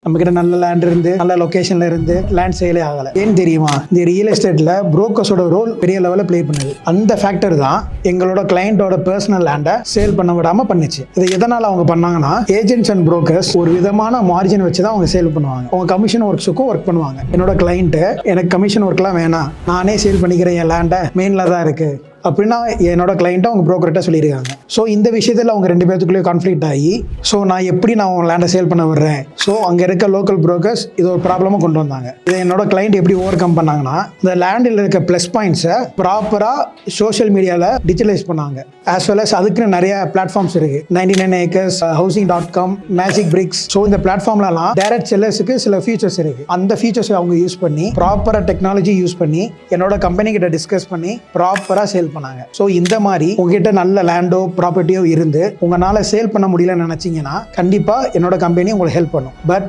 நம்ம கிட்ட நல்ல லேண்ட் இருந்து நல்ல லொகேஷன்ல இருந்து லேண்ட் சேலே ஆகல. ஏன்னு தெரியுமா? இந்த ரியல் எஸ்டேட்ல புரோக்கர்ஸோட ரோல் பெரிய லெவல்ல ப்ளே பண்ணுது. அந்த ஃபேக்டர் தான் எங்களோட கிளையண்டோட பர்சனல் லேண்டை சேல் பண்ண விடாம பண்ணுச்சு. இது எதனால அவங்க பண்ணாங்கன்னா, ஏஜென்ட்ஸ் அண்ட் புரோக்கர்ஸ் ஒரு விதமான மார்ஜின் வச்சு தான் அவங்க சேல் பண்ணுவாங்க. அவங்க கமிஷன் ஒர்க்ஸுக்கும் ஒர்க் பண்ணுவாங்க. என்னோட கிளைண்ட் எனக்கு கமிஷன் ஒர்க்லாம் வேணாம், நானே சேல் பண்ணிக்கிறேன், என் லேண்டை மெயின்ல தான் இருக்கு அப்படின்னா என்னோட கிளைண்ட்டை அவங்க புரோக்கர்கிட்ட சொல்லியிருக்காங்க. ஸோ இந்த விஷயத்தில் அவங்க ரெண்டு பேர்த்துக்குள்ளேயே கான்ஃப்ளிக்ட் ஆகி, ஸோ நான் எப்படி நான் லேண்டை சேல் பண்ண விடுறேன். ஸோ அங்கே இருக்க லோக்கல் புரோக்கர்ஸ் இது ஒரு ப்ராப்ளமாக கொண்டு வந்தாங்க. இதை என்னோட கிளைண்ட் எப்படி ஓவர் கம் பண்ணாங்கன்னா, இந்த லேண்டில் இருக்க ப்ளஸ் பாயிண்ட்ஸை ப்ராப்பராக சோஷியல் மீடியாவில் டிஜிட்டலைஸ் பண்ணாங்க. ஆஸ் வெல் அஸ் அதுக்குன்னு நிறைய பிளாட்ஃபார்ம்ஸ் இருக்கு. 99 acres, housing.com, magic BRICS. So இந்த பிளாட்ஃபார்ம்லாம் டைரக்ட் செல்லர்ஸுக்கு சில ஃபீச்சர்ஸ் இருக்கு. அந்த ஃபீச்சர்ஸ் அவங்க யூஸ் பண்ணி ப்ராப்பராக டெக்னாலஜி யூஸ் பண்ணி என்னோட கம்பெனி கிட்ட டிஸ்கஸ் பண்ணி ப்ராப்பராக சேல் பண்ணாங்க. ஸோ இந்த மாதிரி உங்ககிட்ட நல்ல லேண்டோ ப்ராப்பர்ட்டியோ இருந்து உங்களால சேல் பண்ண முடியலன்னு நினைச்சீங்கன்னா கண்டிப்பா என்னோட கம்பெனி உங்களுக்கு ஹெல்ப் பண்ணும். பட்